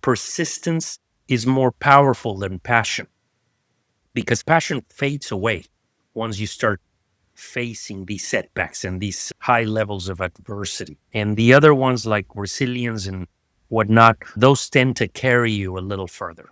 persistence is more powerful than passion because passion fades away once you start facing these setbacks and these high levels of adversity. And the other ones like resilience and whatnot, those tend to carry you a little further.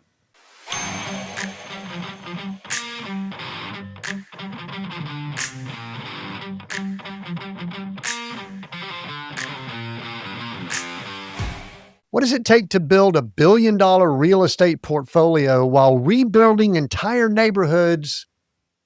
What does it take to build $1 billion real estate portfolio while rebuilding entire neighborhoods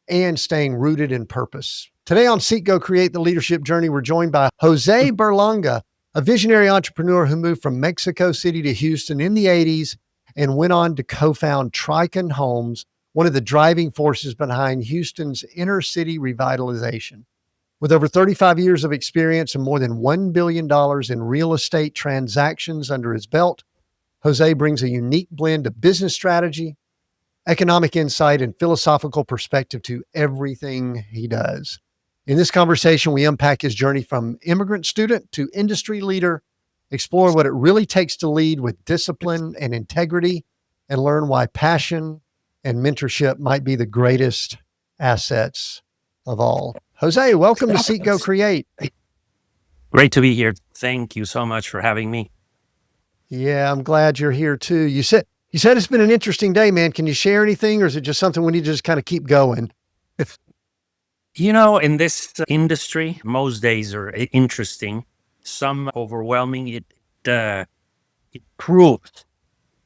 and staying rooted in purpose? Today on Seek, Go, Create the Leadership Journey, we're joined by Jose Berlanga, a visionary entrepreneur who moved from Mexico City to Houston in the 80s and went on to co-found Tricon Homes, one of the driving forces behind Houston's inner city revitalization. With over 35 years of experience and more than $1 billion in real estate transactions under his belt, Jose brings a unique blend of business strategy, economic insight, and philosophical perspective to everything he does. In this conversation, we unpack his journey from immigrant student to industry leader, explore what it really takes to lead with discipline and integrity, and learn why passion and mentorship might be the greatest assets of all. Jose, welcome to Seek, Go, Create. Great to be here. Thank you so much for having me. Yeah, I'm glad you're here too. You said it's been an interesting day, man. Can you share anything, or is it just something we need to just kind of keep going? In this industry, most days are interesting. Some overwhelming. It proves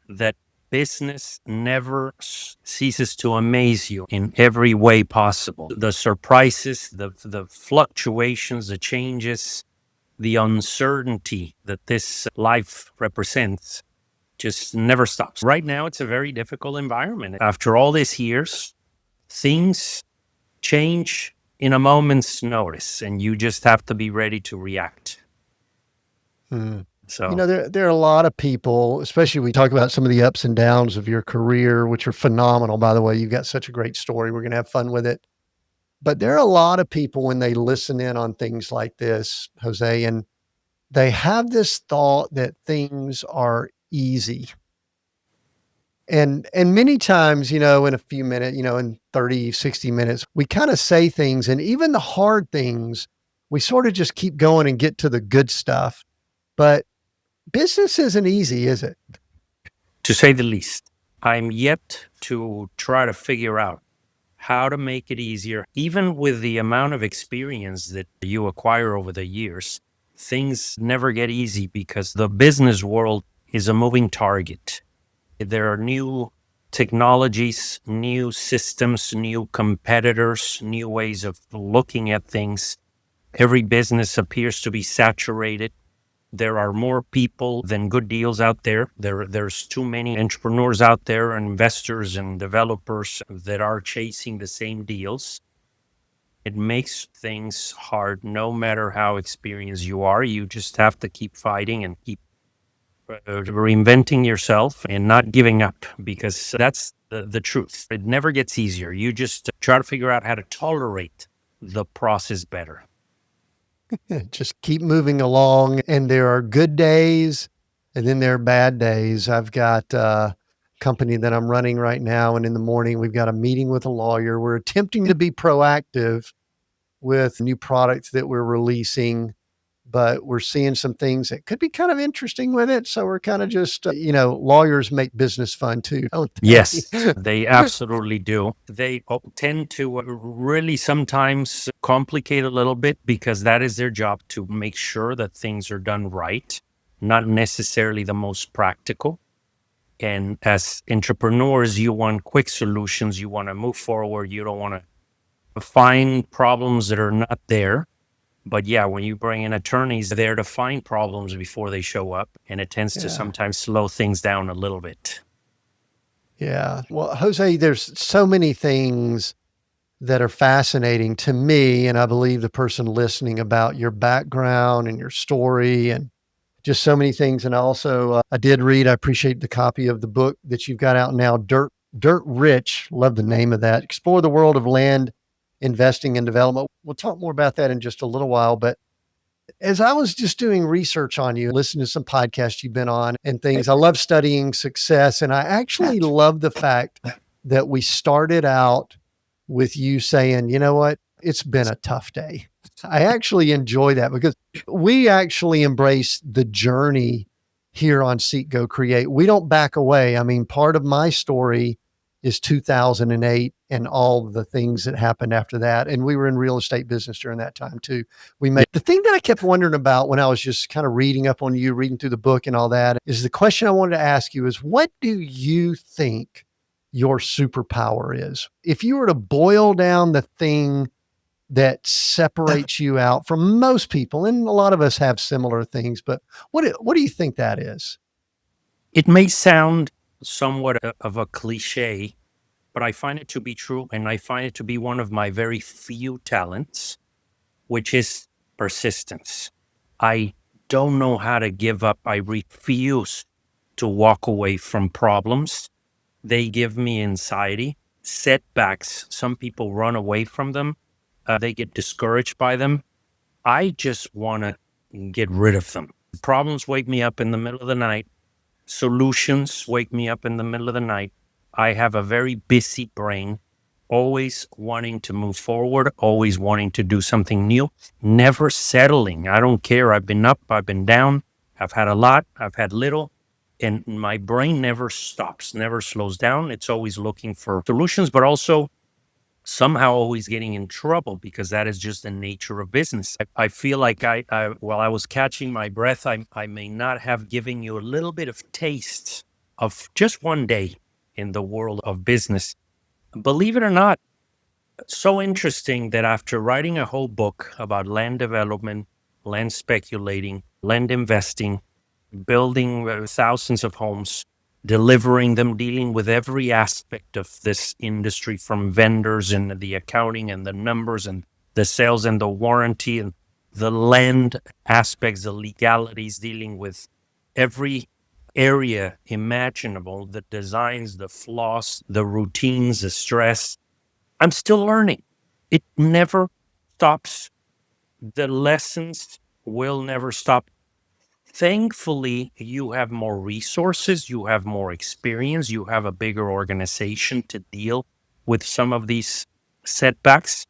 that business never ceases to amaze you in every way possible. The surprises, the fluctuations, the changes, the uncertainty that this life represents just never stops. Right now, it's a very difficult environment. After all these years, things change in a moment's notice, and you just have to be ready to react. So, there are a lot of people, especially we talk about some of the ups and downs of your career, which are phenomenal, by the way. You've got such a great story. We're going to have fun with it. But there are a lot of people when they listen in on things like this, Jose, and they have this thought that things are easy. And many times, in a few minutes, in 30, 60 minutes, we kind of say things, and even the hard things, we sort of just keep going and get to the good stuff. But business isn't easy, is it? to say the least. I'm yet to try to figure out how to make it easier. Even with the amount of experience that you acquire over the years, things never get easy because the business world is a moving target. There are new technologies, new systems, new competitors, new ways of looking at things. Every business appears to be saturated. There are more people than good deals out there. There's too many entrepreneurs out there, and investors and developers that are chasing the same deals. It makes things hard no matter how experienced you are. You just have to keep fighting and keep reinventing yourself and not giving up, because that's the truth. It never gets easier. You just try to figure out how to tolerate the process better. Just keep moving along. And there are good days and then there are bad days. I've got a company that I'm running right now, and in the morning we've got a meeting with a lawyer. We're attempting to be proactive with new products that we're releasing, but we're seeing some things that could be kind of interesting with it. So we're kind of just, lawyers make business fun too, don't they? Yes, they absolutely do. They tend to really sometimes complicate a little bit because that is their job, to make sure that things are done right, not necessarily the most practical. And as entrepreneurs, you want quick solutions. You want to move forward. You don't want to find problems that are not there. But yeah, when you bring in attorneys, they're there to find problems before they show up. And it tends to sometimes slow things down a little bit. Yeah. Well, Jose, there's so many things that are fascinating to me, and I believe the person listening, about your background and your story, and just so many things. And also, I did read, I appreciate the copy of the book that you've got out now, Dirt Rich. Love the name of that. Explore the world of land, investing, and development. We'll talk more about that in just a little while, but As I was just doing research on you, listening to some podcasts you've been on and things, I love studying success. And I actually love the fact that we started out with you saying, you know what, it's been a tough day. I actually enjoy that because we actually embrace the journey here on Seek Go Create. We don't back away. I mean, part of my story is 2008 and all the things that happened after that. And we were in real estate business during that time too. We made the thing that I kept wondering about when I was just kind of reading up on you, reading through the book and all that is the question I wanted to ask you is what do you think your superpower is? If you were to boil down the thing that separates you out from most people, and a lot of us have similar things, but what do you think that is? It may sound somewhat of a cliche, but I find it to be true. And I find it to be one of my very few talents, which is persistence. I don't know how to give up. I refuse to walk away from problems. They give me anxiety, setbacks. Some people run away from them. They get discouraged by them. I just want to get rid of them. Problems wake me up in the middle of the night. Solutions wake me up in the middle of the night. I have a very busy brain, always wanting to move forward, always wanting to do something new, never settling. I don't care. I've been up, I've been down, I've had a lot, I've had little, and my brain never stops, never slows down. It's always looking for solutions, but also somehow always getting in trouble because that is just the nature of business. I feel like while I was catching my breath, I may not have given you a little bit of taste of just one day in the world of business. Believe it or not, so interesting that after writing a whole book about land development, land speculating, land investing, building thousands of homes, delivering them, dealing with every aspect of this industry from vendors and the accounting and the numbers and the sales and the warranty and the land aspects, the legalities, dealing with every area imaginable, the designs, the flaws, the routines, the stress. I'm still learning. It never stops. The lessons will never stop. Thankfully, you have more resources, you have more experience, you have a bigger organization to deal with some of these setbacks,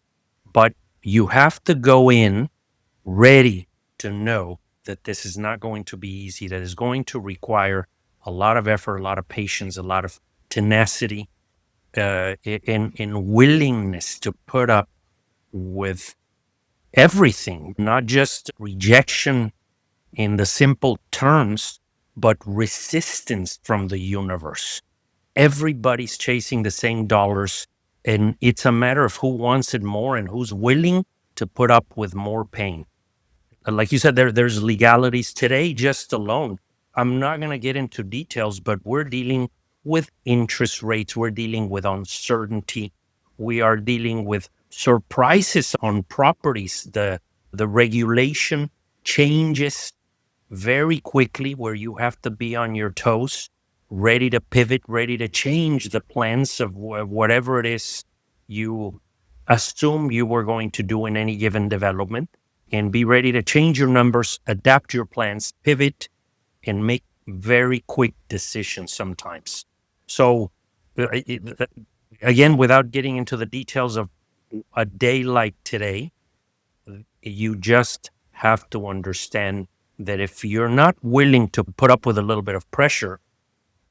but you have to go in ready to know that this is not going to be easy, that is going to require a lot of effort, a lot of patience, a lot of tenacity, in willingness to put up with everything, not just rejection in the simple terms, but resistance from the universe. Everybody's chasing the same dollars, and it's a matter of who wants it more and who's willing to put up with more pain. Like you said, there's legalities today just alone. I'm not going to get into details, but we're dealing with interest rates. We're dealing with uncertainty. We are dealing with surprises on properties. The regulation changes very quickly where you have to be on your toes, ready to pivot, ready to change the plans of whatever it is you assume you were going to do in any given development, and be ready to change your numbers, adapt your plans, pivot, and make very quick decisions sometimes. So, again, without getting into the details of a day like today, you just have to understand that if you're not willing to put up with a little bit of pressure,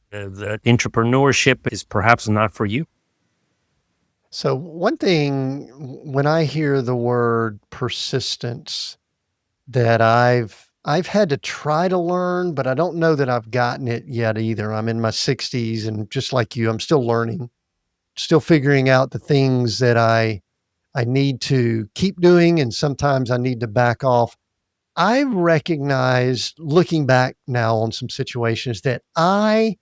the entrepreneurship is perhaps not for you. So one thing when I hear the word persistence that I've had to try to learn, but I don't know that I've gotten it yet either. I'm in my 60s and just like you, I'm still learning, still figuring out the things that I need to keep doing and sometimes I need to back off. I recognize looking back now on some situations that I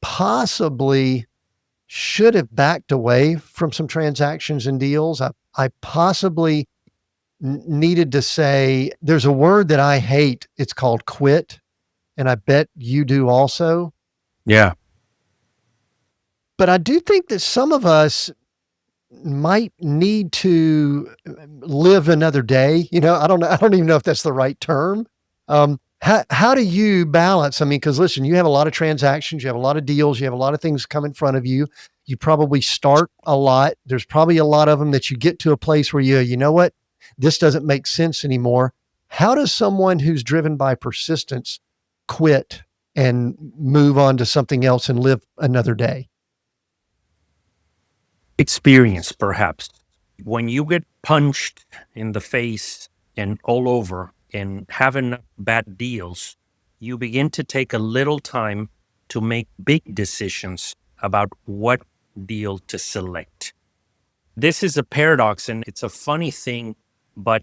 possibly should have backed away from some transactions and deals. I possibly needed to say, there's a word that I hate. It's called quit. And I bet you do also. Yeah. But I do think that some of us might need to live another day. I don't even know if that's the right term. How do you balance? I mean, because listen, you have a lot of transactions, you have a lot of deals, you have a lot of things come in front of you. You probably start a lot. There's probably a lot of them that you get to a place where you know what, this doesn't make sense anymore. How does someone who's driven by persistence quit and move on to something else and live another day? Experience, perhaps. When you get punched in the face and all over and have enough bad deals, you begin to take a little time to make big decisions about what deal to select. This is a paradox and it's a funny thing, but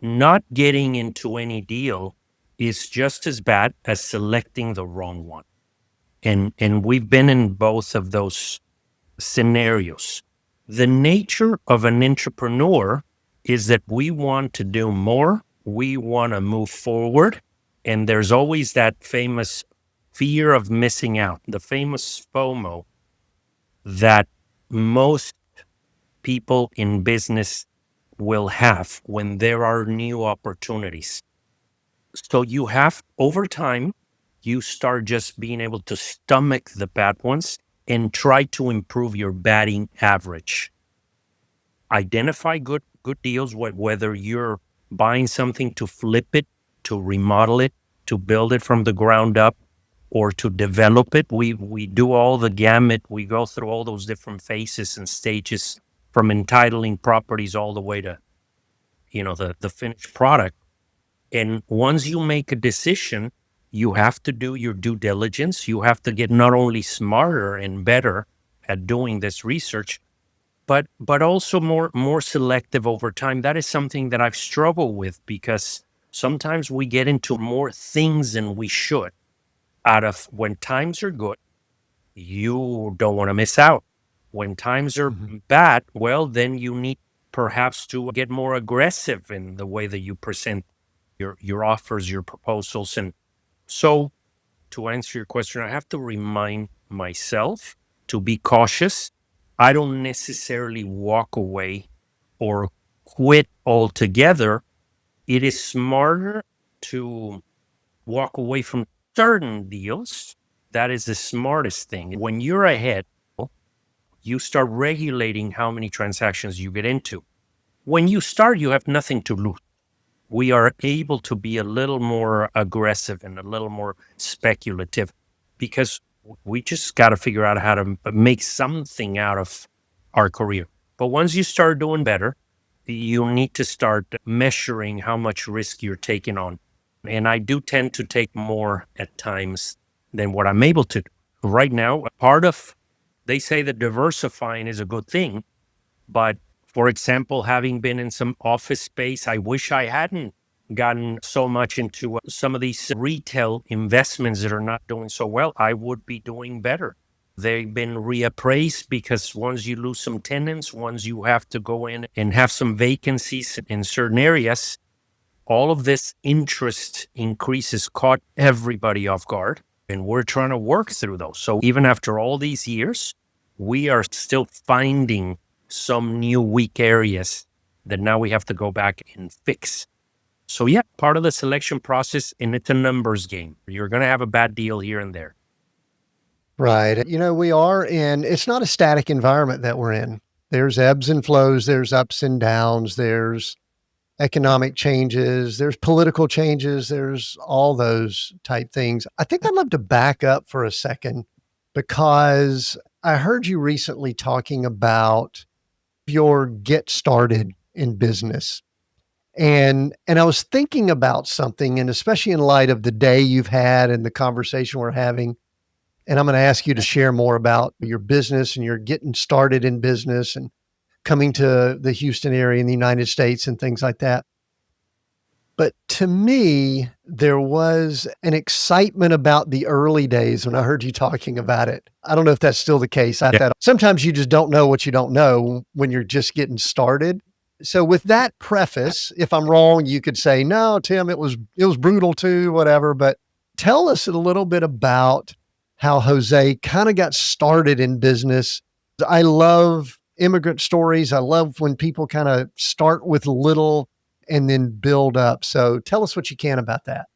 not getting into any deal is just as bad as selecting the wrong one. And we've been in both of those scenarios. The nature of an entrepreneur is that we want to do more, we want to move forward, and there's always that famous fear of missing out, the famous FOMO that most people in business will have when there are new opportunities. So you have, over time, you start just being able to stomach the bad ones and try to improve your batting average. Identify good deals, whether you're buying something to flip it, to remodel it, to build it from the ground up, or to develop it. We do all the gamut. We go through all those different phases and stages, from entitling properties all the way to the finished product. And once you make a decision, you have to do your due diligence. You have to get not only smarter and better at doing this research, but also more selective over time. That is something that I've struggled with, because sometimes we get into more things than we should. Out of when times are good, you don't want to miss out. When times are bad, well, then you need perhaps to get more aggressive in the way that you present your offers, your proposals. And so, to answer your question, I have to remind myself to be cautious. I don't necessarily walk away or quit altogether. It is smarter to walk away from certain deals. That is the smartest thing. When you're ahead, you start regulating how many transactions you get into. When you start, you have nothing to lose. We are able to be a little more aggressive and a little more speculative, because we just got to figure out how to make something out of our career. But once you start doing better, you need to start measuring how much risk you're taking on. And I do tend to take more at times than what I'm able to. Right now, they say that diversifying is a good thing. But for example, having been in some office space, I wish I hadn't gotten so much into some of these retail investments that are not doing so well. I would be doing better. They've been reappraised, because once you lose some tenants, once you have to go in and have some vacancies in certain areas, all of this interest increases caught everybody off guard. And we're trying to work through those. So even after all these years, we are still finding some new weak areas that now we have to go back and fix. So yeah, part of the selection process, and it's a numbers game. You're going to have a bad deal here and there. Right. We are in, it's not a static environment that we're in. There's ebbs and flows, there's ups and downs, there's economic changes, there's political changes, there's all those type things. I think I'd love to back up for a second, because I heard you recently talking about your get started in business. And I was thinking about something, and especially in light of the day you've had and the conversation we're having, and I'm going to ask you to share more about your business and your getting started in business and coming to the Houston area in the United States and things like that. But to me, there was an excitement about the early days when I heard you talking about it. I don't know if that's still the case. Sometimes you just don't know what you don't know when you're just getting started. So with that preface, if I'm wrong, you could say, no, Tim, it was brutal too, whatever. But tell us a little bit about how Jose kind of got started in business. I love immigrant stories. I love when people kind of start with little and then build up. So tell us what you can about that.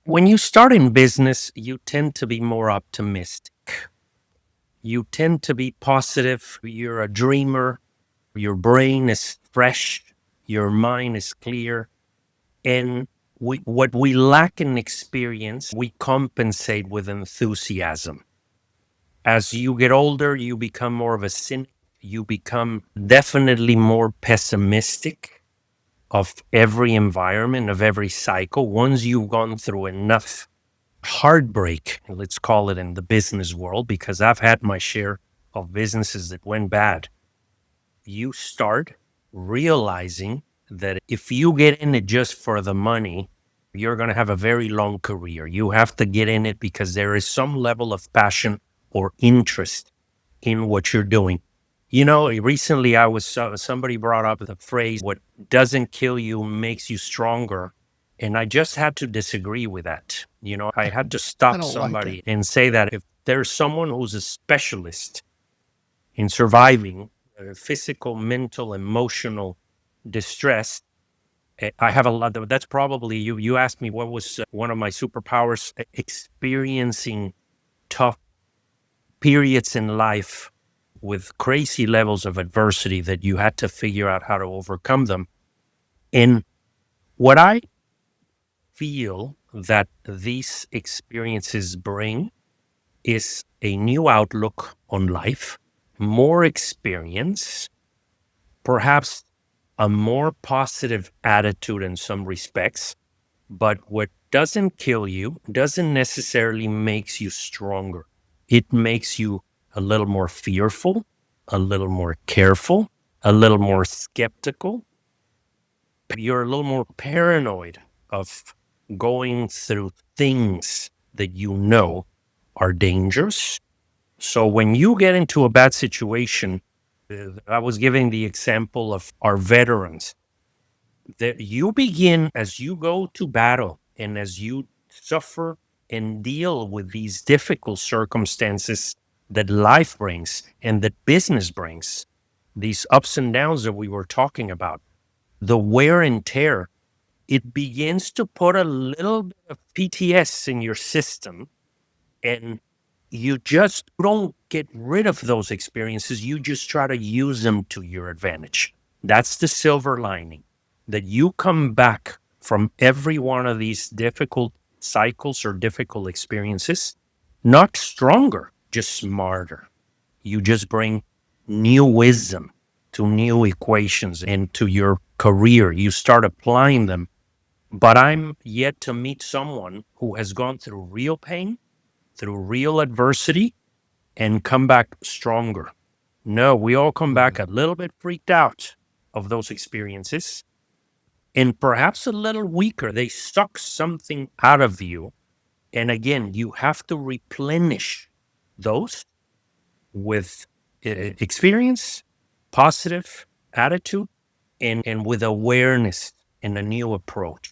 When you start in business, you tend to be more optimistic. You tend to be positive. You're a dreamer. Your brain is fresh. Your mind is clear. And what we lack in experience, we compensate with enthusiasm. As you get older, you become more of a cynic. You become definitely more pessimistic of every environment, of every cycle. Once you've gone through enough heartbreak, let's call it in the business world, because I've had my share of businesses that went bad, you start realizing that if you get in it just for the money, you're going to have a very long career. You have to get in it because there is some level of passion or interest in what you're doing. You know, recently I was somebody brought up the phrase, "What doesn't kill you makes you stronger," and I just had to disagree with that. You know, I had to I stop don't like it. somebody and say that if there's someone who's a specialist in surviving physical, mental, emotional distress, I have a lot. That's probably you. You asked me what was one of my superpowers: experiencing tough periods in life with crazy levels of adversity that you had to figure out how to overcome them. And what I feel that these experiences bring is a new outlook on life, more experience, perhaps a more positive attitude in some respects. But what doesn't kill you doesn't necessarily makes you stronger. It makes you a little more fearful, a little more careful, a little more skeptical. You're a little more paranoid of going through things that you know are dangerous. So when you get into a bad situation, I was giving the example of our veterans, that you begin as you go to battle and as you suffer and deal with these difficult circumstances that life brings and that business brings, these ups and downs that we were talking about, the wear and tear, it begins to put a little bit of PTS in your system, and you just don't get rid of those experiences. You just try to use them to your advantage. That's the silver lining, that you come back from every one of these difficult cycles or difficult experiences, not stronger, just smarter. You just bring new wisdom to new equations and to your career. You start applying them. But I'm yet to meet someone who has gone through real pain, through real adversity, and come back stronger. No, we all come back a little bit freaked out of those experiences and perhaps a little weaker. They suck something out of you. And again, you have to replenish those with experience, positive attitude, and with awareness and a new approach.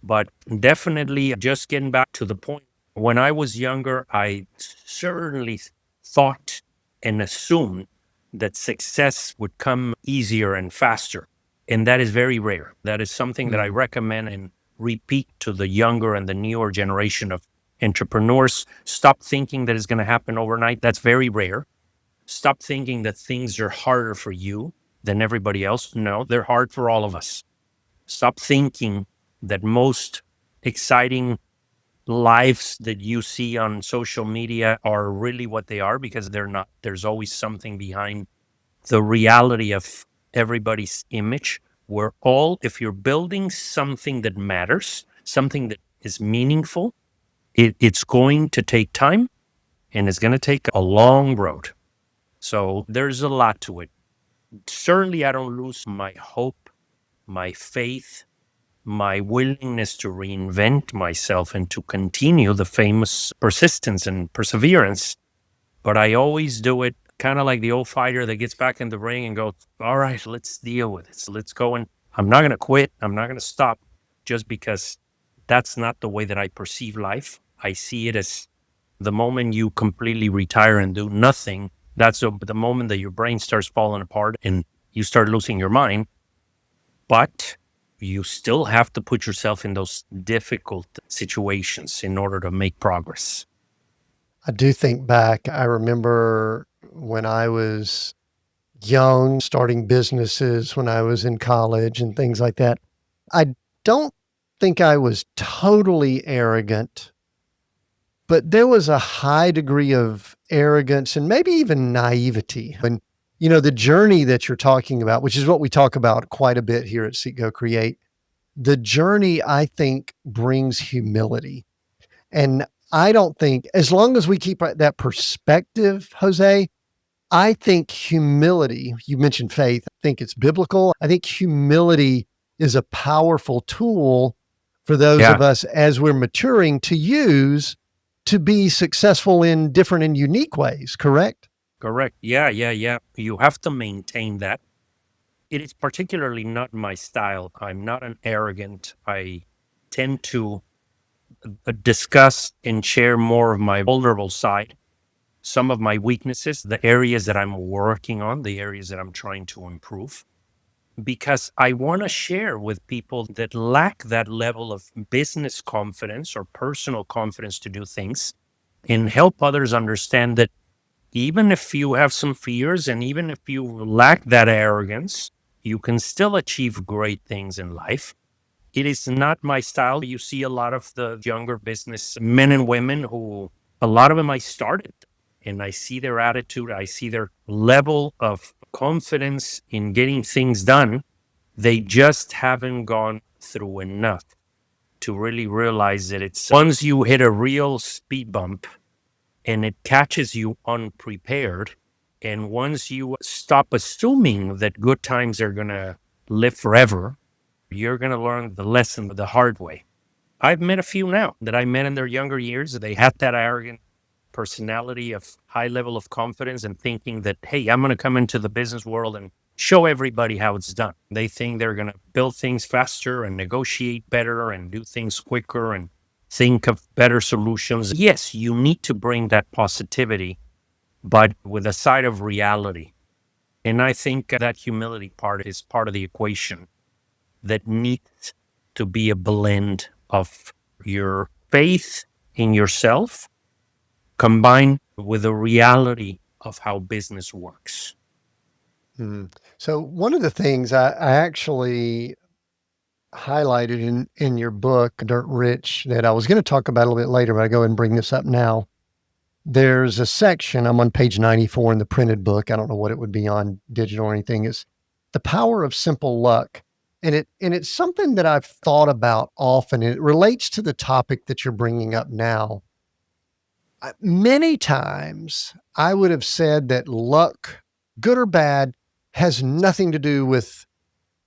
But definitely, just getting back to the point, when I was younger, I certainly thought and assumed that success would come easier and faster. And that is very rare. That is something that I recommend and repeat to the younger and the newer generation of entrepreneurs. Stop thinking that it's going to happen overnight. That's very rare. Stop thinking that things are harder for you than everybody else. No, they're hard for all of us. Stop thinking that most exciting lives that you see on social media are really what they are, because they're not. There's always something behind the reality of everybody's image. We're all, if you're building something that matters, something that is meaningful, it's going to take time and it's going to take a long road. So there's a lot to it. Certainly, I don't lose my hope, my faith, my willingness to reinvent myself and to continue the famous persistence and perseverance. But I always do it kind of like the old fighter that gets back in the ring and goes, all right, let's deal with it. So let's go. And I'm not going to quit. I'm not going to stop just because that's not the way that I perceive life. I see it as the moment you completely retire and do nothing, That's the moment that your brain starts falling apart and you start losing your mind. But you still have to put yourself in those difficult situations in order to make progress. I do think back, I remember when I was young, starting businesses when I was in college and things like that. I don't think I was totally arrogant, but there was a high degree of arrogance and maybe even naivety. And, the journey that you're talking about, which is what we talk about quite a bit here at Seek Go Create, the journey, I think, brings humility. And I don't think, as long as we keep that perspective, Jose, I think humility, you mentioned faith, I think it's biblical. I think humility is a powerful tool for those Yeah, of us as we're maturing to use to be successful in different and unique ways, correct? correct. Yeah, yeah, yeah. You have to maintain that. It is particularly not my style. I'm not an arrogant. I tend to discuss and share more of my vulnerable side, some of my weaknesses, the areas that I'm working on, the areas that I'm trying to improve, because I want to share with people that lack that level of business confidence or personal confidence to do things and help others understand that even if you have some fears and even if you lack that arrogance, you can still achieve great things in life. It is not my style. You see a lot of the younger business men and women who, a lot of them I started, and I see their attitude, I see their level of confidence in getting things done. They just haven't gone through enough to really realize that it's once you hit a real speed bump and it catches you unprepared, and once you stop assuming that good times are going to live forever, you're going to learn the lesson the hard way. I've met a few now that I met in their younger years. They had that arrogant personality of high level of confidence and thinking that, hey, I'm going to come into the business world and show everybody how it's done. They think they're going to build things faster and negotiate better and do things quicker and think of better solutions. Yes, you need to bring that positivity, but with a side of reality. And I think that humility part is part of the equation that needs to be a blend of your faith in yourself combined with the reality of how business works. Mm. So one of the things I actually highlighted in your book, Dirt Rich, that I was going to talk about a little bit later, but I go ahead and bring this up now. There's a section, I'm on page 94 in the printed book. I don't know what it would be on digital or anything. It's the power of simple luck. And it's something that I've thought about often. And it relates to the topic that you're bringing up now. Many times I would have said that luck, good or bad, has nothing to do with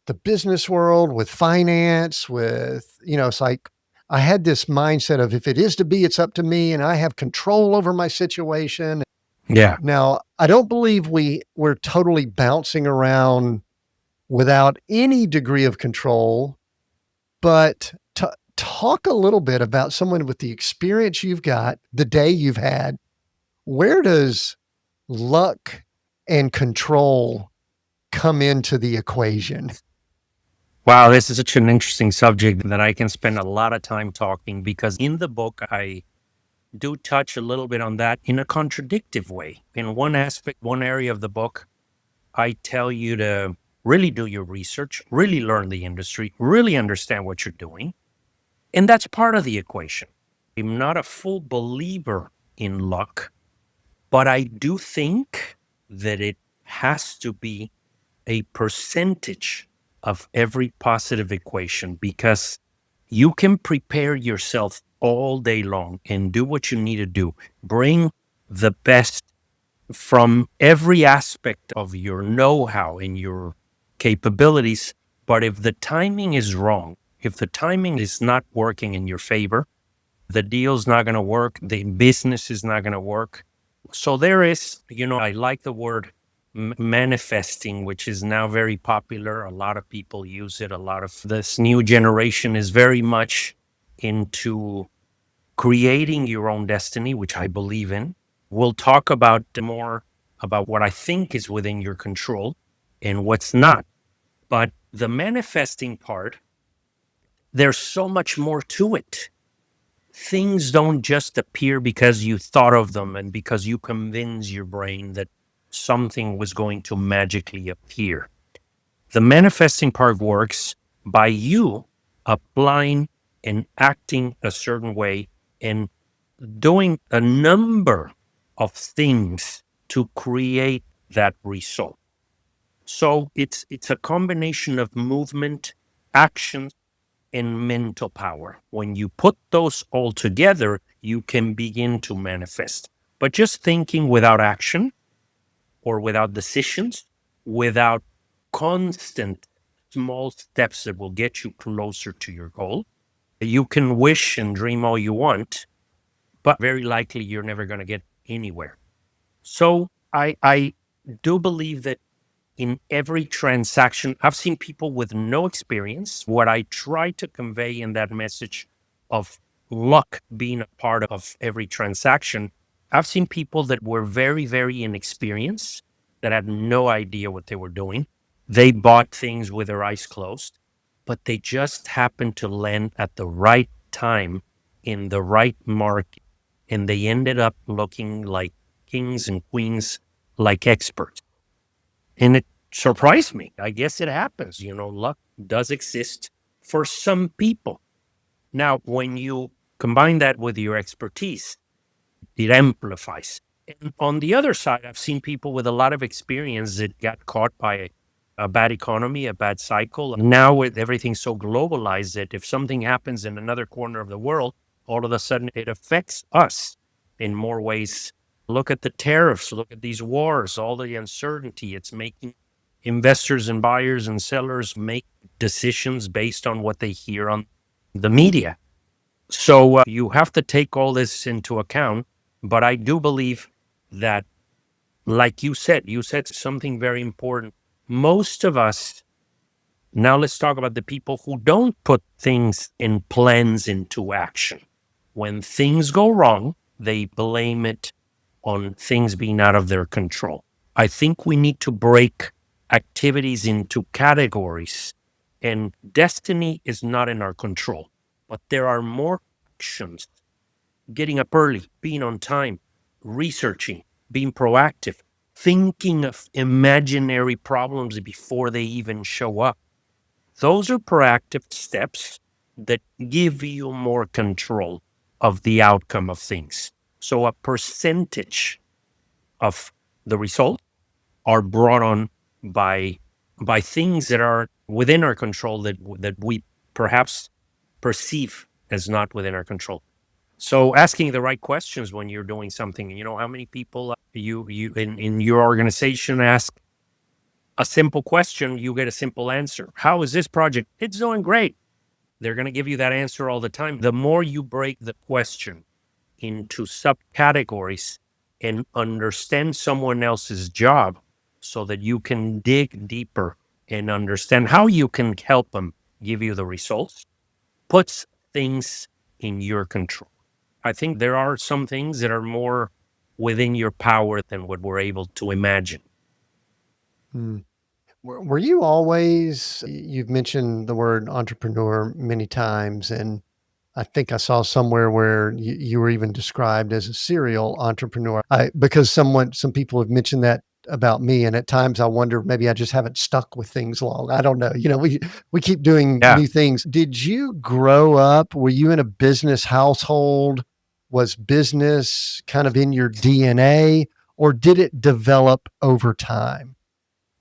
the business world, with finance, it's like I had this mindset of if it is to be, it's up to me and I have control over my situation. Yeah. Now, I don't believe we're totally bouncing around without any degree of control, but to talk a little bit about someone with the experience you've got, the day you've had, where does luck and control come into the equation? Wow, this is such an interesting subject that I can spend a lot of time talking because in the book, I do touch a little bit on that in a contradictive way. In one aspect, one area of the book, I tell you to really do your research, really learn the industry, really understand what you're doing. And that's part of the equation. I'm not a full believer in luck, but I do think that it has to be a percentage of every positive equation because you can prepare yourself all day long and do what you need to do. Bring the best from every aspect of your know how and your capabilities. But if the timing is wrong, if the timing is not working in your favor, the deal's not going to work, the business is not going to work. So there is, I like the word manifesting, which is now very popular. A lot of people use it. A lot of this new generation is very much into creating your own destiny, which I believe in. We'll talk about more about what I think is within your control and what's not. But the manifesting part, there's so much more to it. Things don't just appear because you thought of them and because you convince your brain that something was going to magically appear. The manifesting part works by you applying and acting a certain way and doing a number of things to create that result. So it's a combination of movement, action, and mental power. When you put those all together, you can begin to manifest. But just thinking without action or without decisions, without constant small steps that will get you closer to your goal, you can wish and dream all you want, but very likely you're never going to get anywhere. So I do believe that in every transaction, I've seen people with no experience. What I try to convey in that message of luck being a part of every transaction, I've seen people that were very, very inexperienced, that had no idea what they were doing. They bought things with their eyes closed, but they just happened to land at the right time in the right market. And they ended up looking like kings and queens, like experts. And it surprised me. I guess it happens. Luck does exist for some people. Now, when you combine that with your expertise, it amplifies. And on the other side, I've seen people with a lot of experience that got caught by a bad economy, a bad cycle. Now, with everything so globalized, that if something happens in another corner of the world, all of a sudden it affects us in more ways. Look at the tariffs, look at these wars, all the uncertainty. It's making investors and buyers and sellers make decisions based on what they hear on the media. So you have to take all this into account. But I do believe that, like you said something very important. Most of us, now let's talk about the people who don't put things and plans into action. When things go wrong, they blame it on things being out of their control. I think we need to break activities into categories, and destiny is not in our control, but there are more actions: getting up early, being on time, researching, being proactive, thinking of imaginary problems before they even show up. Those are proactive steps that give you more control of the outcome of things. So a percentage of the result are brought on by things that are within our control, that we perhaps perceive as not within our control. So asking the right questions when you're doing something. How many people you in your organization ask a simple question, you get a simple answer. How is this project? It's doing great. They're going to give you that answer all the time. The more you break the question into subcategories and understand someone else's job, so that you can dig deeper and understand how you can help them give you the results, puts things in your control. I think there are some things that are more within your power than what we're able to imagine. Mm. Were you always, you've mentioned the word entrepreneur many times, and I think I saw somewhere where you were even described as a serial entrepreneur. Because some people have mentioned that about me, and at times I wonder maybe I just haven't stuck with things long. I don't know. We keep doing Yeah. new things. Did you grow up? Were you in a business household? Was business kind of in your DNA, or did it develop over time?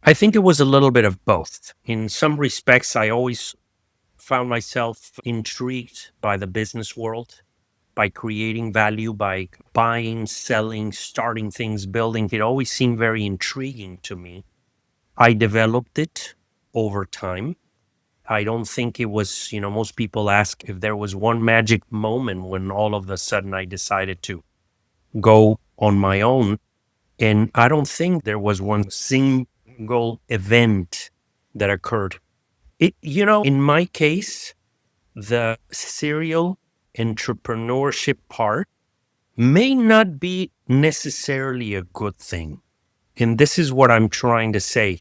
I think it was a little bit of both. In some respects, I always found myself intrigued by the business world, by creating value, by buying, selling, starting things, building. It always seemed very intriguing to me. I developed it over time. I don't think it was, most people ask if there was one magic moment when all of a sudden I decided to go on my own. And I don't think there was one single event that occurred. In my case, the serial entrepreneurship part may not be necessarily a good thing. And this is what I'm trying to say.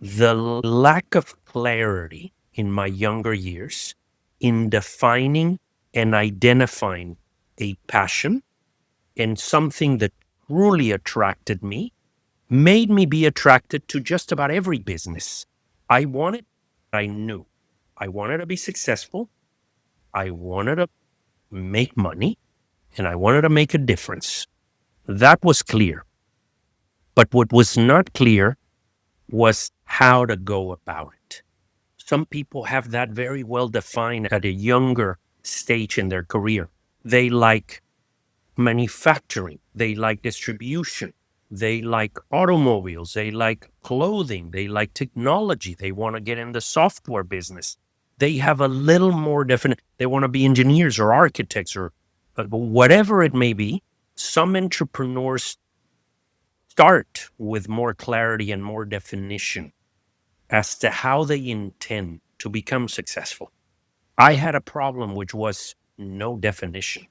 The lack of clarity in my younger years in defining and identifying a passion and something that truly attracted me made me be attracted to just about every business. I knew I wanted to be successful. I wanted to make money and I wanted to make a difference. That was clear. But what was not clear was how to go about it. Some people have that very well defined at a younger stage in their career. They like manufacturing, they like distribution, they like automobiles, they like clothing, they like technology, they want to get in the software business. They have a little more definite, they want to be engineers or architects or whatever it may be. Some entrepreneurs start with more clarity and more definition as to how they intend to become successful. I had a problem which was no definition.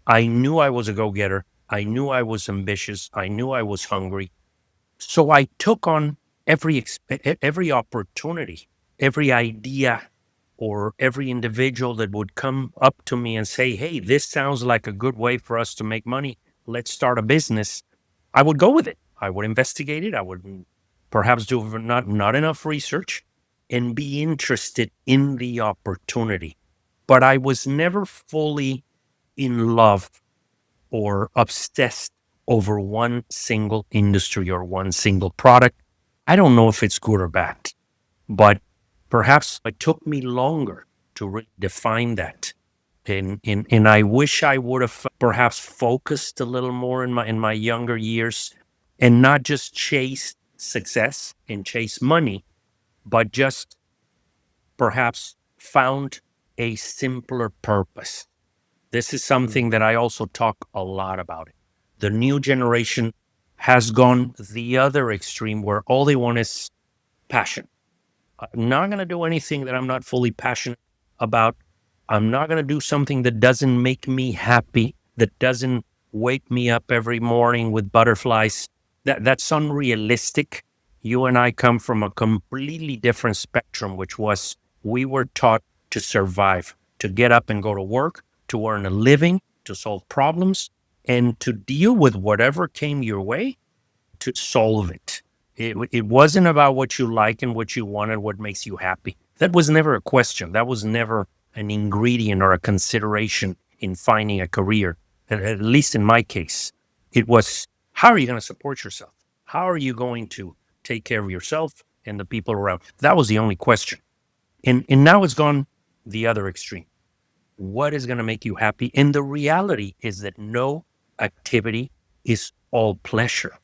I knew I was a go getter. I knew I was ambitious. I knew I was hungry. So I took on every opportunity, every idea, or every individual that would come up to me and say, "Hey, this sounds like a good way for us to make money. Let's start a business." I would go with it. I would investigate it. I would perhaps do not enough research and be interested in the opportunity. But I was never fully in love or obsessed over one single industry or one single product. I don't know if it's good or bad, but perhaps it took me longer to define that. And I wish I would have perhaps focused a little more in my younger years and not just chase success and chase money, but just perhaps found a simpler purpose. This is Mm. something that I also talk a lot about. The new generation has gone the other extreme where all they want is passion. I'm not going to do anything that I'm not fully passionate about. I'm not going to do something that doesn't make me happy, that doesn't wake me up every morning with butterflies. That's unrealistic. You and I come from a completely different spectrum, which was we were taught to survive, to get up and go to work, to earn a living, to solve problems, and to deal with whatever came your way to solve it. It wasn't about what you like and what you want and what makes you happy. That was never a question. That was never an ingredient or a consideration in finding a career. At least in my case, it was how are you going to support yourself? How are you going to take care of yourself and the people around? That was the only question. And now it's gone the other extreme. What is going to make you happy? And the reality is that no activity is all pleasure.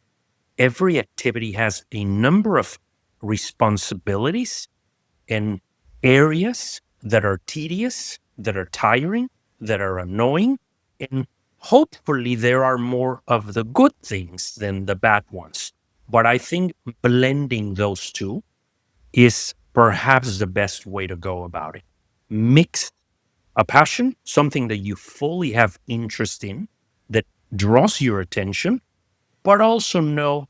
Every activity has a number of responsibilities and areas that are tedious, that are tiring, that are annoying. And hopefully, there are more of the good things than the bad ones. But I think blending those two is perhaps the best way to go about it. Mix a passion, something that you fully have interest in, that draws your attention, but also know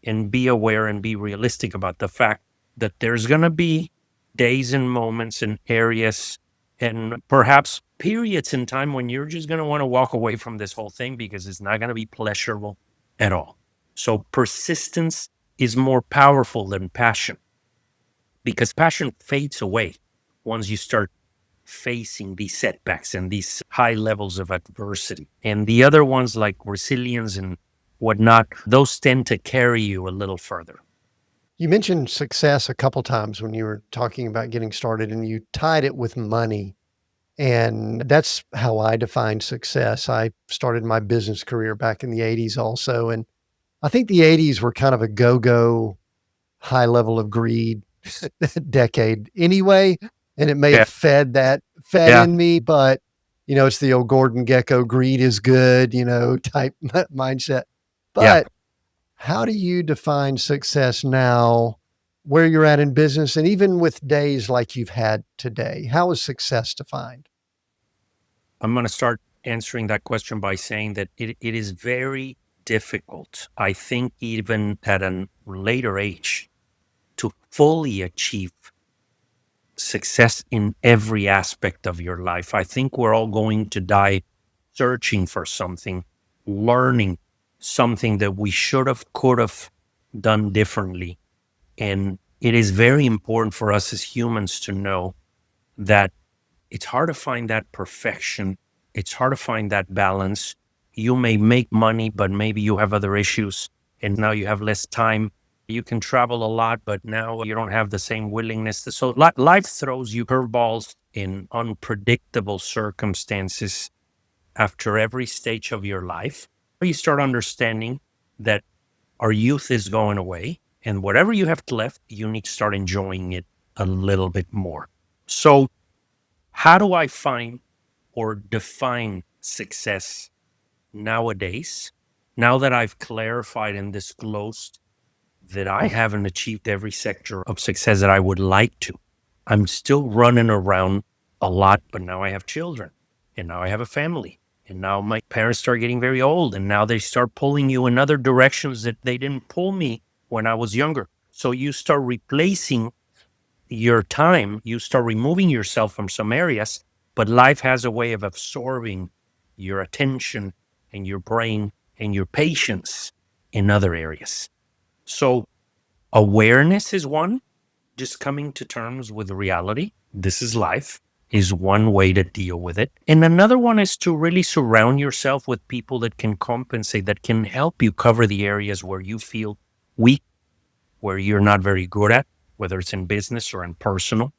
and be aware and be realistic about the fact that there's going to be days and moments and areas and perhaps periods in time when you're just going to want to walk away from this whole thing because it's not going to be pleasurable at all. So persistence is more powerful than passion because passion fades away once you start facing these setbacks and these high levels of adversity. And the other ones like resilience and whatnot, those tend to carry you a little further. You mentioned success a couple times when you were talking about getting started, and you tied it with money. And that's how I define success. I started my business career back in the 80s also. And I think the 80s were kind of a go go, high level of greed decade anyway. And it may Yeah. have fed Yeah. in me, but it's the old Gordon Gecko greed is good, type mindset. Yeah. But how do you define success now, where you're at in business, and even with days like you've had today? How is success defined? I'm going to start answering that question by saying that it is very difficult, I think, even at a later age, to fully achieve success in every aspect of your life. I think we're all going to die searching for something, learning something that we should have, could have done differently. And it is very important for us as humans to know that it's hard to find that perfection. It's hard to find that balance. You may make money, but maybe you have other issues, and now you have less time. You can travel a lot, but now you don't have the same willingness. So life throws you curveballs in unpredictable circumstances after every stage of your life. You start understanding that our youth is going away, and whatever you have left, you need to start enjoying it a little bit more. So how do I find or define success nowadays? Now that I've clarified and disclosed that I haven't achieved every sector of success that I would like to, I'm still running around a lot, but now I have children, and now I have a family, and now my parents start getting very old, and now they start pulling you in other directions that they didn't pull me when I was younger. So you start replacing your time, you start removing yourself from some areas, but life has a way of absorbing your attention and your brain and your patience in other areas. So awareness is one, just coming to terms with reality. This is life, is one way to deal with it. And another one is to really surround yourself with people that can compensate, that can help you cover the areas where you feel weak, where you're not very good at, whether it's in business or in personal.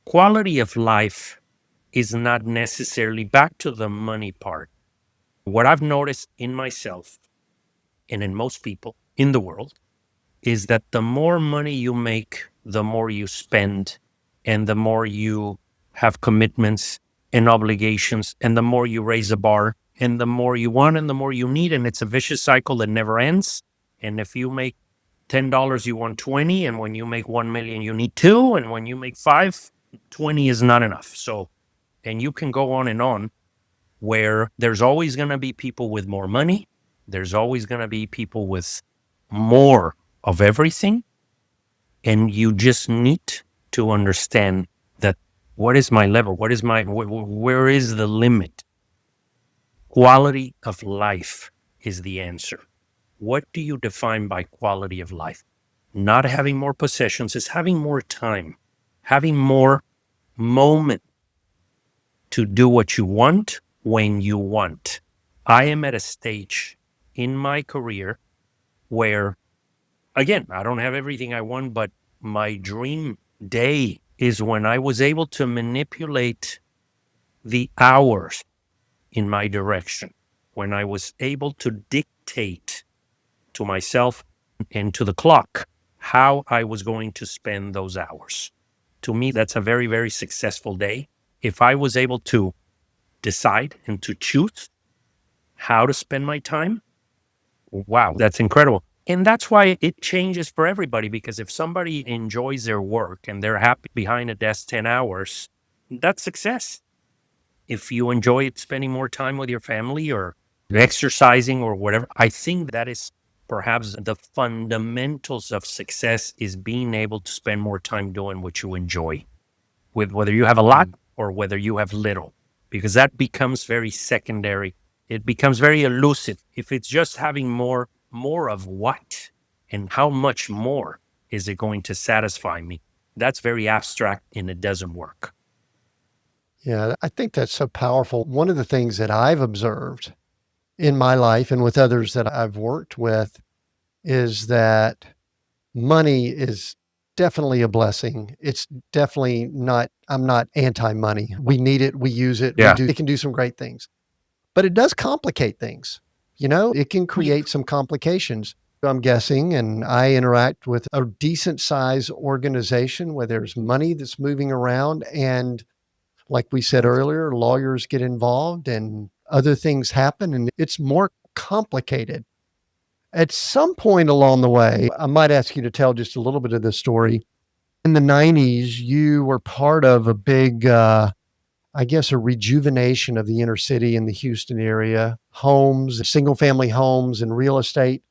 Quality of life is not necessarily back to the money part. What I've noticed in myself and in most people in the world is that the more money you make, the more you spend, and the more you have commitments and obligations, and the more you raise the bar, and the more you want, and the more you need. And it's a vicious cycle that never ends. And if you make $10, you want 20, and when you make 1 million, you need 2, and when you make 5, 20 is not enough. So, and you can go on, where there's always going to be people with more money. There's always going to be people with more of everything. And you just need to understand that what is my level? What is where is the limit? Quality of life is the answer. What do you define by quality of life? Not having more possessions, is having more time, having more moment to do what you want when you want. I am at a stage in my career where, again, I don't have everything I want, but my dream day is when I was able to manipulate the hours in my direction, when I was able to dictate to myself and to the clock how I was going to spend those hours. To me, that's a very, very successful day. If I was able to decide and to choose how to spend my time, wow, that's incredible. And that's why it changes for everybody, because if somebody enjoys their work and they're happy behind a desk 10 hours, that's success. If you enjoy spending more time with your family or exercising or whatever, I think that is perhaps the fundamentals of success, is being able to spend more time doing what you enjoy, with whether you have a lot or whether you have little, because that becomes very secondary. It becomes very elusive. If it's just having more of what and how much more is it going to satisfy me? That's very abstract and it doesn't work. Yeah, I think that's so powerful. One of the things that I've observed in my life and with others that I've worked with is that money is definitely a blessing. It's definitely not, I'm not anti money. We need it, we use it, Yeah. it can do some great things, but it does complicate things. You know, it can create some complications. I'm guessing, and I interact with a decent size organization where there's money that's moving around. And like we said earlier, lawyers get involved and other things happen, and it's more complicated. At some point along the way, I might ask you to tell just a little bit of this story. In the 90s, you were part of a big I guess, a rejuvenation of the inner city in the Houston area, homes, single family homes and real estate.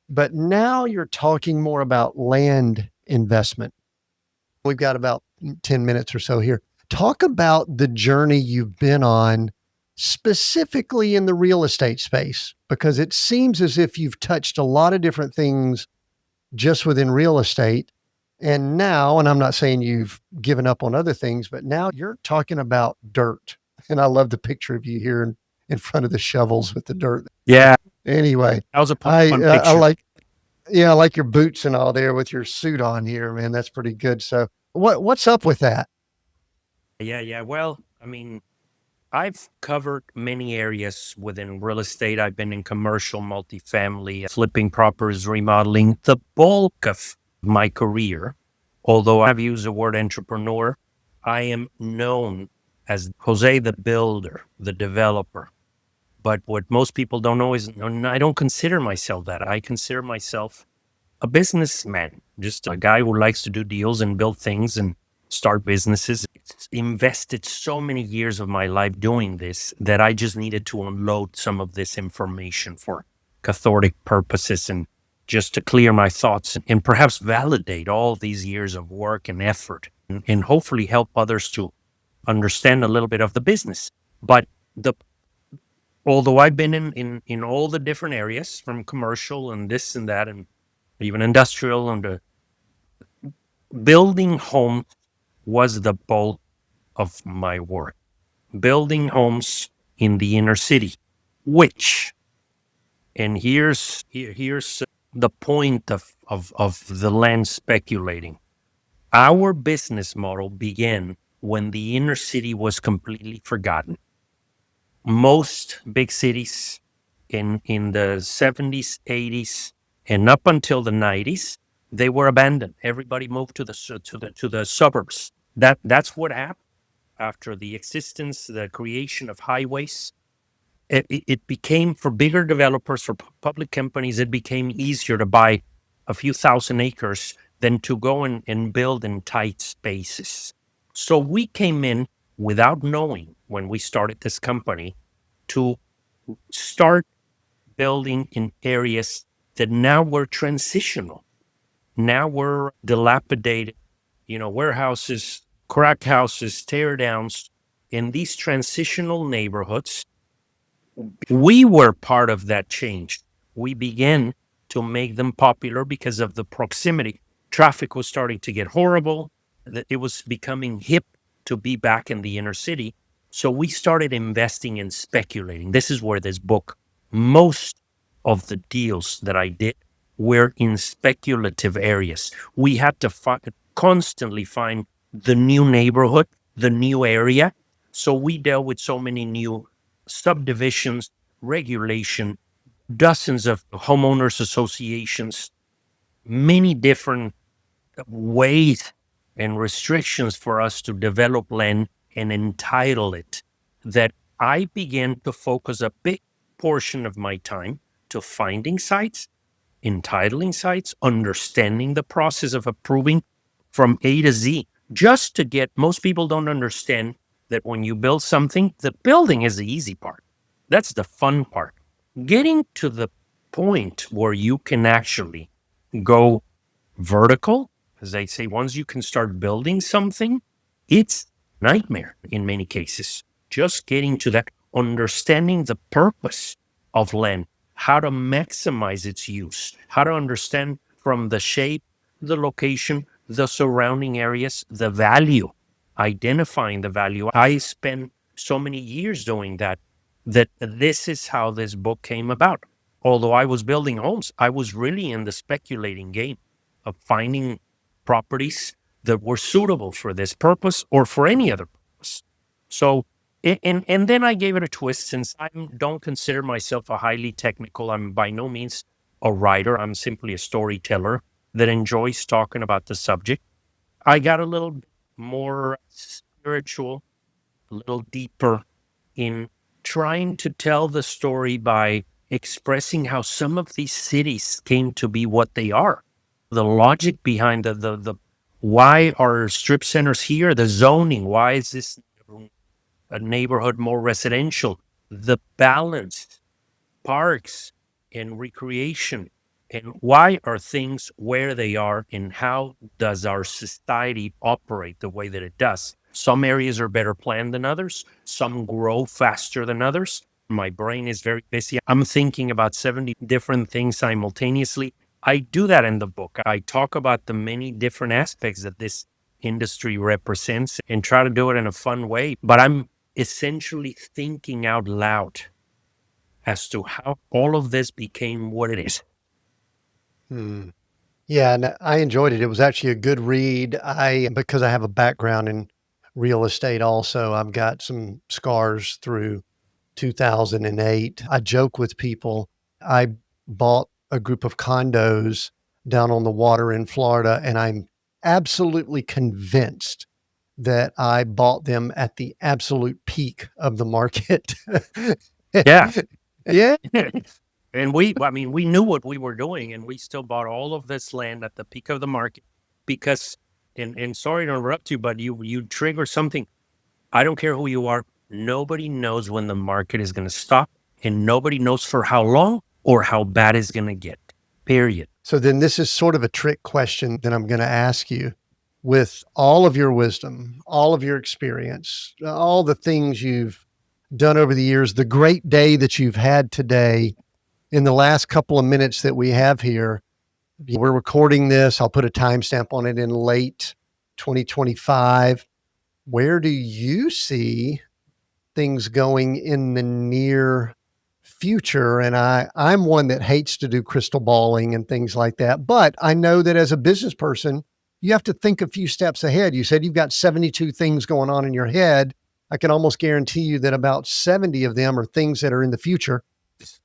But now you're talking more about land investment. We've got about 10 minutes or so here. Talk about the journey you've been on specifically in the real estate space, because it seems as if you've touched a lot of different things just within real estate. And now, and I'm not saying you've given up on other things, but now you're talking about dirt. And I love the picture of you here in front of the shovels with the dirt. Yeah, Anyway, that was a fun I picture. like, yeah, I like your boots and all there with your suit on here, man. That's pretty good. So what's up with that? Yeah. Well, I mean, I've covered many areas within real estate. I've been in commercial, multifamily, flipping properties, remodeling. The bulk of my career, although I've used the word entrepreneur, I am known as Jose the builder, the developer. But what most people don't know is I don't consider myself that. I consider myself a businessman, just a guy who likes to do deals and build things and start businesses. It's invested so many years of my life doing this that I just needed to unload some of this information for cathartic purposes and just to clear my thoughts and perhaps validate all these years of work and effort and hopefully help others to understand a little bit of the business. But the although I've been in all the different areas from commercial and this and that and even industrial and building home was the bulk of my work. Building homes in the inner city, which, and here's the point of the land speculating. Our business model began when the inner city was completely forgotten. Most big cities in the 70s, 80s, and up until the 90s, they were abandoned. Everybody moved to the suburbs. That's what happened after the existence, the creation of highways. It became for bigger developers, for public companies, it became easier to buy a few thousand acres than to go and build in tight spaces. So we came in without knowing when we started this company to start building in areas that now were transitional. Now were dilapidated, warehouses, crack houses, tear downs in these transitional neighborhoods. We were part of that change. We began to make them popular because of the proximity. Traffic was starting to get horrible. It was becoming hip to be back in the inner city. So we started investing and speculating. This is where this book, most of the deals that I did were in speculative areas. We had to constantly find the new neighborhood, the new area. So we dealt with so many new subdivisions, regulation, dozens of homeowners associations, many different ways and restrictions for us to develop land and entitle it, that I began to focus a big portion of my time to finding sites, entitling sites, understanding the process of approving from A to Z, just to get, most people don't understand that when you build something, the building is the easy part. That's the fun part. Getting to the point where you can actually go vertical, as they say, once you can start building something, it's nightmare in many cases. Just getting to that, understanding the purpose of land, how to maximize its use, how to understand from the shape, the location, the surrounding areas, the value, identifying the value. I spent so many years doing that, that this is how this book came about. Although I was building homes, I was really in the speculating game of finding properties that were suitable for this purpose or for any other purpose. So, and then I gave it a twist, since I don't consider myself a highly technical. I'm by no means a writer. I'm simply a storyteller that enjoys talking about the subject. I got a little bit more spiritual, a little deeper in trying to tell the story by expressing how some of these cities came to be what they are. The logic behind the why are strip centers here, the zoning, why is this a neighborhood more residential, the balance, parks and recreation, and why are things where they are, and how does our society operate the way that it does. Some areas are better planned than others. Some grow faster than others. My brain is very busy. I'm thinking about 70 different things simultaneously. I do that in the book. I talk about the many different aspects that this industry represents and try to do it in a fun way. But I'm essentially thinking out loud as to how all of this became what it is. Hmm. Yeah, and I enjoyed it. It was actually a good read. Because I have a background in real estate also, I've got some scars through 2008. I joke with people. I bought a group of condos down on the water in Florida, and I'm absolutely convinced that I bought them at the absolute peak of the market. Yeah. Yeah. And we knew what we were doing, and we still bought all of this land at the peak of the market because, and sorry to interrupt you, but you trigger something. I don't care who you are. Nobody knows when the market is going to stop, and nobody knows for how long or how bad it's going to get. Period. So then this is sort of a trick question that I'm going to ask you. With all of your wisdom, all of your experience, all the things you've done over the years, the great day that you've had today, in the last couple of minutes that we have here, we're recording this. I'll put a timestamp on it in late 2025. Where do you see things going in the near future? And I'm one that hates to do crystal balling and things like that. But I know that as a business person, you have to think a few steps ahead. You said you've got 72 things going on in your head. I can almost guarantee you that about 70 of them are things that are in the future.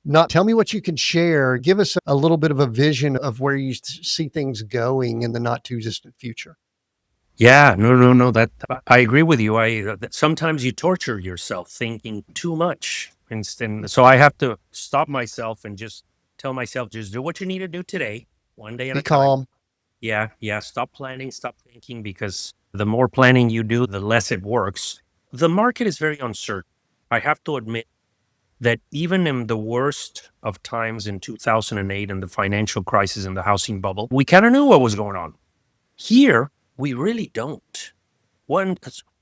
Not tell me what you can share. Give us a little bit of a vision of where you see things going in the not too distant future. Yeah, no. That I agree with you. That sometimes you torture yourself thinking too much, and so I have to stop myself and just tell myself, just do what you need to do today, one day at Be a time. calm. Yeah. Stop planning, stop thinking, because the more planning you do, the less it works. The market is very uncertain. I have to admit that even in the worst of times in 2008 and the financial crisis and the housing bubble, we kind of knew what was going on. Here, we really don't. One,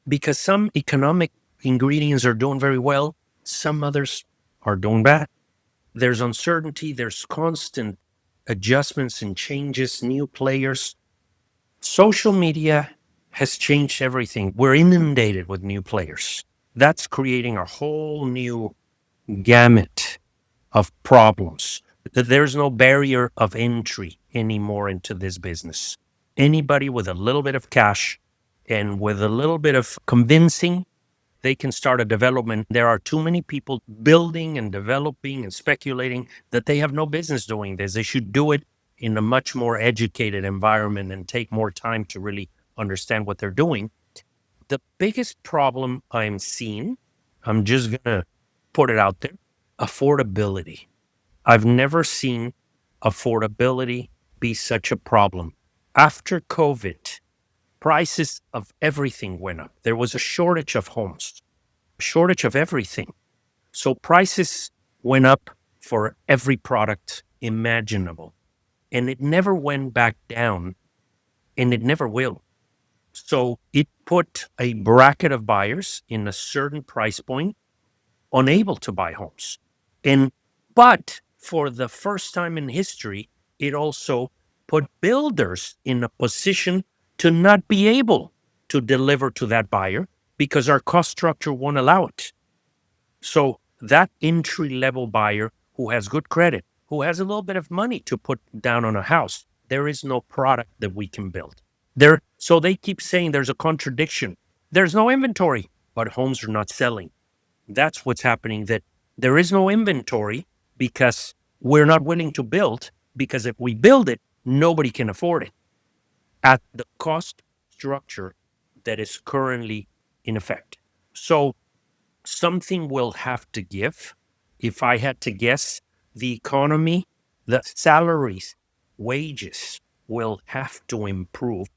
because some economic ingredients are doing very well, some others are doing bad. There's uncertainty, there's constant adjustments and changes, new players. Social media has changed everything. We're inundated with new players. That's creating a whole new gamut of problems. There's no barrier of entry anymore into this business. Anybody with a little bit of cash and with a little bit of convincing, they can start a development. There are too many people building and developing and speculating that they have no business doing this. They should do it in a much more educated environment and take more time to really understand what they're doing. The biggest problem I'm seeing, I'm just going to put it out there, affordability. I've never seen affordability be such a problem. After COVID, prices of everything went up. There was a shortage of homes, a shortage of everything. So prices went up for every product imaginable. And it never went back down, and it never will. So it put a bracket of buyers in a certain price point unable to buy homes. But for the first time in history, it also put builders in a position to not be able to deliver to that buyer because our cost structure won't allow it. So that entry level buyer who has good credit, who has a little bit of money to put down on a house, there is no product that we can build. So they keep saying there's a contradiction. There's no inventory, but homes are not selling. That's what's happening, that there is no inventory because we're not willing to build, because if we build it, nobody can afford it at the cost structure that is currently in effect. So something will have to give. If I had to guess, the economy, the salaries, wages will have to improve,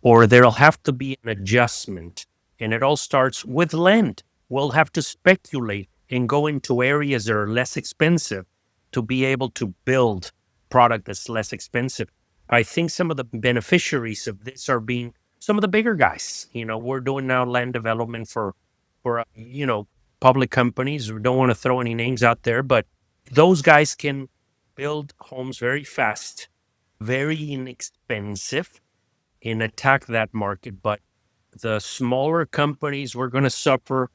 or there'll have to be an adjustment. And it all starts with land. will have to speculate and go into areas that are less expensive to be able to build product that's less expensive. I think some of the beneficiaries of this are being some of the bigger guys. We're doing now land development for public companies. We don't want to throw any names out there, but those guys can build homes very fast, very inexpensive, and attack that market. But the smaller companies, we're going to suffer.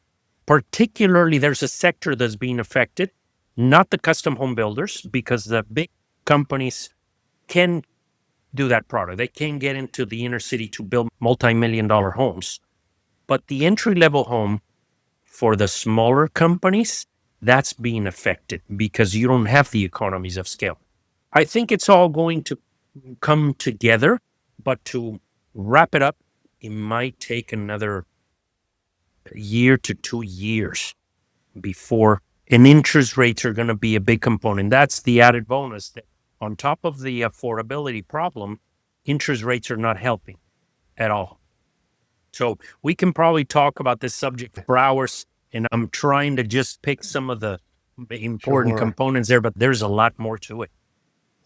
Particularly, there's a sector that's being affected, not the custom home builders, because the big companies can do that product. They can get into the inner city to build multi-million-dollar homes. But the entry-level home for the smaller companies, that's being affected because you don't have the economies of scale. I think it's all going to come together, but to wrap it up, it might take another year to 2 years before, and interest rates are going to be a big component. That's the added bonus that on top of the affordability problem, interest rates are not helping at all. So we can probably talk about this subject for hours, and I'm trying to just pick some of the important components there, but there's a lot more to it.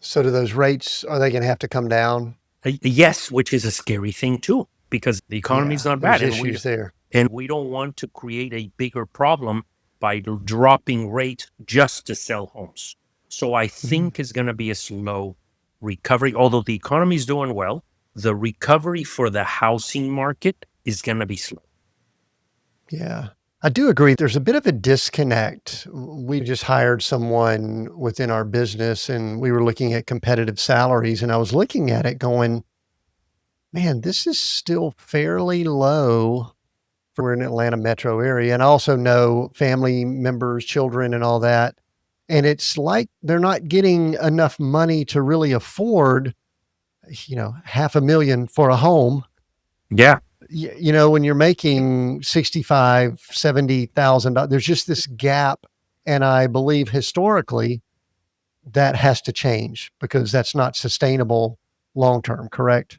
So do those rates, are they going to have to come down? Yes, which is a scary thing too, because the economy's not bad. There's issues there. And we don't want to create a bigger problem by dropping rate just to sell homes. So I think it's going to be a slow recovery. Although the economy is doing well, the recovery for the housing market is going to be slow. Yeah, I do agree. There's a bit of a disconnect. We just hired someone within our business and we were looking at competitive salaries, and I was looking at it going, man, this is still fairly low for an Atlanta metro area. And I also know family members, children, and all that. And it's like they're not getting enough money to really afford, $500,000 for a home. Yeah. When you're making $65,000, $70,000, there's just this gap. And I believe historically that has to change because that's not sustainable long-term, correct?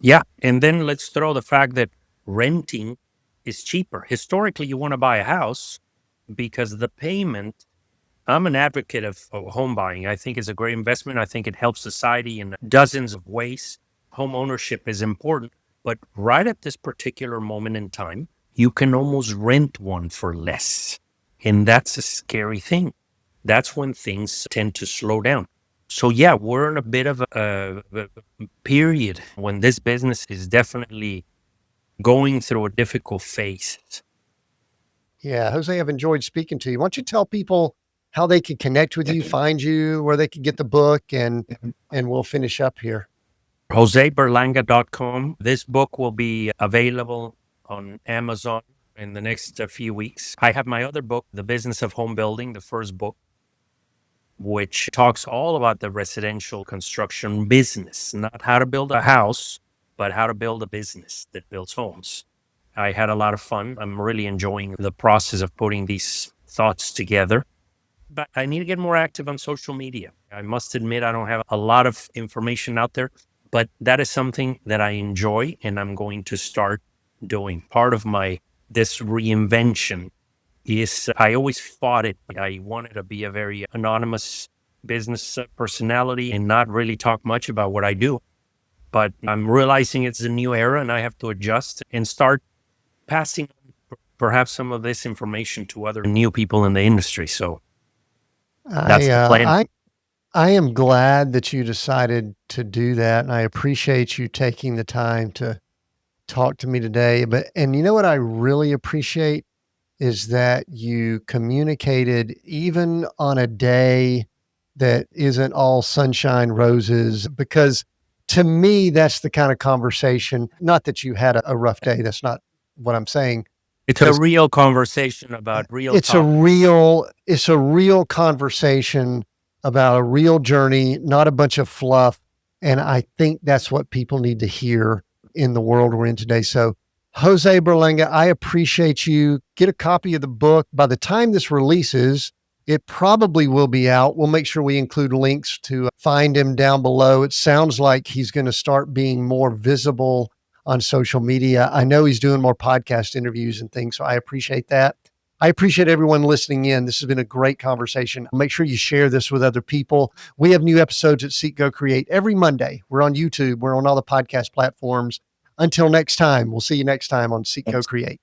Yeah. And then let's throw the fact that renting is cheaper. Historically, you want to buy a house because the payment, I'm an advocate of home buying. I think it's a great investment. I think it helps society in dozens of ways. Home ownership is important. But right at this particular moment in time, you can almost rent one for less. And that's a scary thing. That's when things tend to slow down. So yeah, we're in a bit of a period when this business is definitely going through a difficult phase. Yeah, Jose, I've enjoyed speaking to you. Why don't you tell people how they can connect with you, find you, where they can get the book, and we'll finish up here. JoseBerlanga.com. This book will be available on Amazon in the next few weeks. I have my other book, The Business of Home Building, the first book, which talks all about the residential construction business, not how to build a house, but how to build a business that builds homes. I had a lot of fun. I'm really enjoying the process of putting these thoughts together. But I need to get more active on social media. I must admit, I don't have a lot of information out there, but that is something that I enjoy and I'm going to start doing. Part of this reinvention is I always fought it. I wanted to be a very anonymous business personality and not really talk much about what I do. But I'm realizing it's a new era and I have to adjust and start passing perhaps some of this information to other new people in the industry. So that's the plan. I am glad that you decided to do that. And I appreciate you taking the time to talk to me today. And you know what I really appreciate is that you communicated even on a day that isn't all sunshine roses, because to me, that's the kind of conversation, not that you had a rough day. That's not what I'm saying. It's a real conversation about real topics. It's a real conversation about a real journey, not a bunch of fluff. And I think that's what people need to hear in the world we're in today. So Jose Berlanga, I appreciate you. Get a copy of the book. By the time this releases, it probably will be out. We'll make sure we include links to find him down below. It sounds like he's going to start being more visible on social media. I know he's doing more podcast interviews and things, so I appreciate that. I appreciate everyone listening in. This has been a great conversation. Make sure you share this with other people. We have new episodes at Seek, Go, Create every Monday. We're on YouTube. We're on all the podcast platforms. Until next time, we'll see you next time on Seek, Go, Create.